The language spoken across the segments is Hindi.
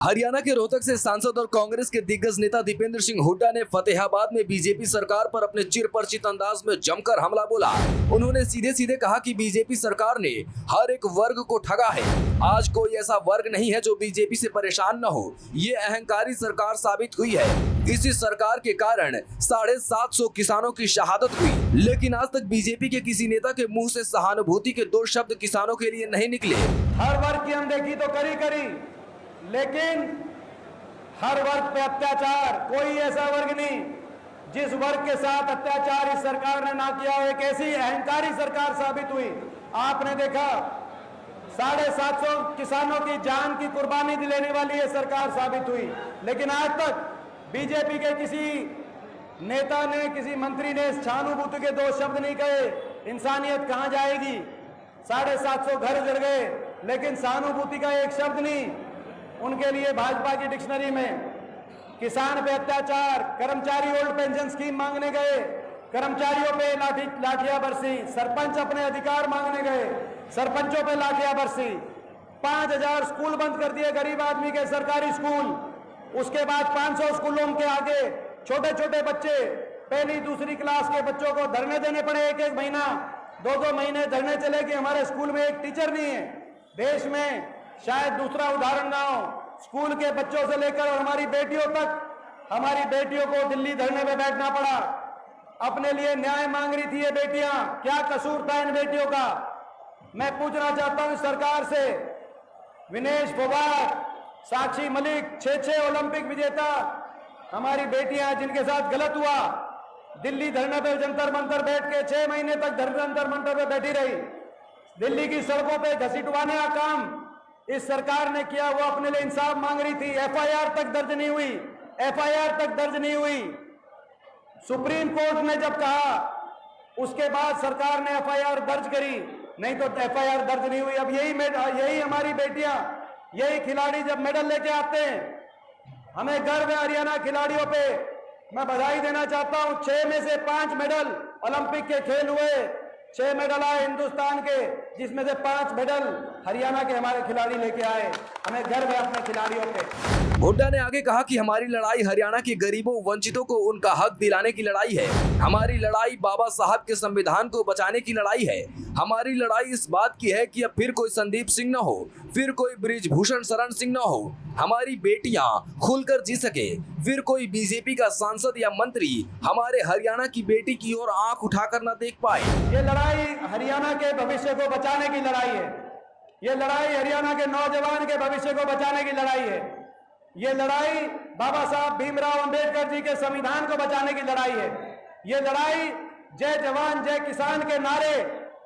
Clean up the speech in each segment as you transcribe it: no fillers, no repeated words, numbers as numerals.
हरियाणा के रोहतक से सांसद और कांग्रेस के दिग्गज नेता दीपेंद्र सिंह हुड्डा ने फतेहाबाद में बीजेपी सरकार पर अपने चिरपरिचित अंदाज में जमकर हमला बोला। उन्होंने सीधे सीधे कहा कि बीजेपी सरकार ने हर एक वर्ग को ठगा है। आज कोई ऐसा वर्ग नहीं है जो बीजेपी से परेशान न हो। ये अहंकारी सरकार साबित हुई है। इसी सरकार के कारण 750 किसानों की शहादत हुई, लेकिन आज तक बीजेपी के किसी नेता के मुंह से सहानुभूति के दो शब्द किसानों के लिए नहीं निकले। हर वर्ग की अनदेखी तो करी, लेकिन हर वर्ग पे अत्याचार, कोई ऐसा वर्ग नहीं जिस वर्ग के साथ अत्याचार इस सरकार ने ना किया हो। एक ऐसी अहंकारी सरकार साबित हुई। आपने देखा 750 किसानों की जान की कुर्बानी दिलाने वाली ये सरकार साबित हुई, लेकिन आज तक बीजेपी के किसी नेता ने, किसी मंत्री ने सहानुभूति के दो शब्द नहीं कहे। इंसानियत कहां जाएगी? 750 घर जल गए, लेकिन सहानुभूति का एक शब्द नहीं। उनके लिए भाजपा की डिक्शनरी में किसान पे अत्याचार, कर्मचारी ओल्ड पेंशन स्कीम मांगने गए, कर्मचारियों पे लाठियां बरसी, सरपंच अपने अधिकार मांगने गए, सरपंचों पे लाठियां बरसी, 5000 स्कूल बंद कर दिए गरीब आदमी के सरकारी स्कूल। उसके बाद 500 स्कूलों के आगे छोटे छोटे बच्चे, पहली दूसरी क्लास के बच्चों को धरने देने पड़े। एक महीना, 2 महीने धरने चले कि हमारे स्कूल में एक टीचर नहीं है। देश में शायद दूसरा उदाहरण ना हो। स्कूल के बच्चों से लेकर और हमारी बेटियों तक, हमारी बेटियों को दिल्ली धरने में बैठना पड़ा। अपने लिए न्याय मांग रही थी ये बेटियां, क्या कसूर था इन बेटियों का? मैं पूछना चाहता हूं सरकार से। विनेश फोगाट, साक्षी मलिक, 6 ओलंपिक विजेता हमारी बेटियां जिनके साथ गलत हुआ, दिल्ली धरने पे जंतर मंतर बैठ के 6 महीने तक जंतर मंतर पे बैठी रही। दिल्ली की सड़कों पे घसीटवाने का काम इस सरकार ने किया। वो अपने लिए इंसाफ मांग रही थी। एफआईआर तक दर्ज नहीं हुई, एफआईआर तक दर्ज नहीं हुई। सुप्रीम कोर्ट ने जब कहा, उसके बाद सरकार ने एफआईआर दर्ज करी, नहीं तो एफआईआर दर्ज नहीं हुई। अब यही हमारी बेटियां, यही खिलाड़ी जब मेडल लेके आते हैं, हमें गर्व है हरियाणा खिलाड़ियों पे। मैं बधाई देना चाहता हूं। 6 में से 5 मेडल ओलंपिक के खेल हुए, 6 मेडल आए हिंदुस्तान के, जिसमें से 5 मेडल हरियाणा के हमारे खिलाड़ी लेके आए। हमें गर्व है अपने खिलाड़ियों पे। हुड्डा ने आगे कहा कि हमारी लड़ाई हरियाणा के गरीबों वंचितों को उनका हक दिलाने की लड़ाई है। हमारी लड़ाई बाबा साहब के संविधान को बचाने की लड़ाई है। हमारी लड़ाई इस बात की है कि अब फिर कोई संदीप सिंह न हो, फिर कोई बृजभूषण शरण सिंह न हो। हमारी बेटियां खुलकर जी सके, फिर कोई बीजेपी का सांसद या मंत्री हमारे हरियाणा की बेटी की ओर आंख उठाकर न देख पाए। ये लड़ाई हरियाणा के भविष्य को बचाने की लड़ाई है। ये लड़ाई हरियाणा के नौजवान के भविष्य को बचाने की लड़ाई है। ये लड़ाई बाबा साहब भीमराव अंबेडकर जी के संविधान को बचाने की लड़ाई है। ये लड़ाई जय जवान जय किसान के नारे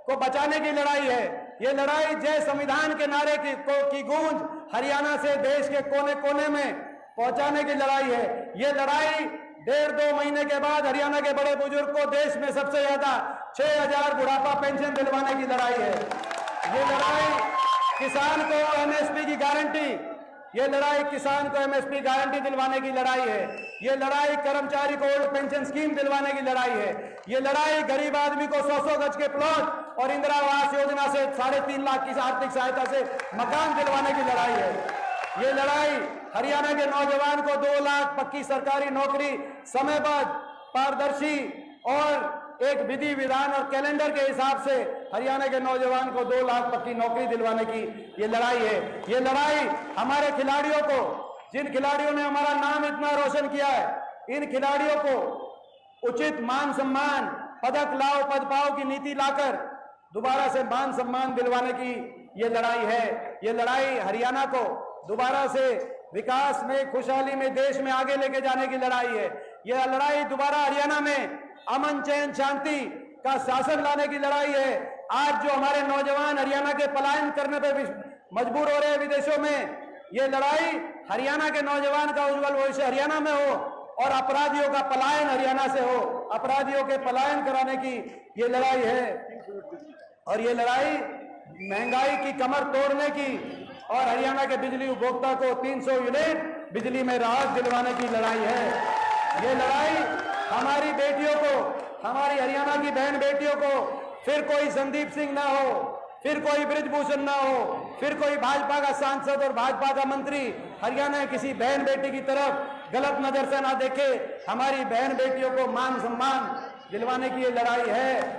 को बचाने की लड़ाई है। ये लड़ाई जय संविधान के नारे की गूंज हरियाणा से देश के कोने कोने में पहुंचाने की लड़ाई है। ये लड़ाई 1.5-2 महीने के बाद हरियाणा के बड़े बुजुर्ग को देश में सबसे ज्यादा 6000 बुढ़ापा पेंशन दिलवाने की लड़ाई है। ये लड़ाई किसान को एमएसपी की गारंटी, ये लड़ाई किसान को एमएसपी गारंटी दिलवाने की लड़ाई है। ये लड़ाई कर्मचारी को ओल्ड पेंशन स्कीम दिलवाने की लड़ाई है। ये लड़ाई गरीब आदमी को 100 गज के प्लॉट और इंदिरा आवास योजना से 3.5 लाख की आर्थिक सहायता से मकान दिलवाने की लड़ाई है। ये लड़ाई हरियाणा के नौजवान को 2 लाख पक्की सरकारी नौकरी, समयबद्ध, पारदर्शी और एक विधि विधान और कैलेंडर के हिसाब से हरियाणा के नौजवान को 2 लाख पक्की नौकरी दिलवाने की ये लड़ाई है। ये लड़ाई हमारे खिलाड़ियों को, जिन खिलाड़ियों ने हमारा नाम इतना रोशन किया है, इन खिलाड़ियों को उचित मान सम्मान, पदक लाओ पद पाओ की नीति लाकर दोबारा से मान सम्मान दिलवाने की ये लड़ाई है। ये लड़ाई हरियाणा को दोबारा से विकास में, खुशहाली में, देश में आगे लेके जाने की लड़ाई है। यह लड़ाई दोबारा हरियाणा में अमन, चैन, शांति का शासन लाने की लड़ाई है। आज जो हमारे नौजवान हरियाणा के पलायन करने पर मजबूर हो रहे हैं विदेशों में, ये लड़ाई हरियाणा के नौजवान का उज्जवल भविष्य हरियाणा में हो और अपराधियों का पलायन हरियाणा से हो। अपराधियों के पलायन कराने की ये लड़ाई है। और ये लड़ाई महंगाई की कमर तोड़ने की और हरियाणा के बिजली उपभोक्ता को 300 यूनिट बिजली में राहत दिलवाने की लड़ाई है। ये लड़ाई हमारी बेटियों को, हमारी हरियाणा की बहन बेटियों को फिर कोई संदीप सिंह ना हो, फिर कोई ब्रिजभूषण ना हो, फिर कोई भाजपा का सांसद और भाजपा का मंत्री हरियाणा किसी बहन बेटी की तरफ गलत नजर से ना देखे। हमारी बहन बेटियों को मान सम्मान दिलवाने की ये लड़ाई है।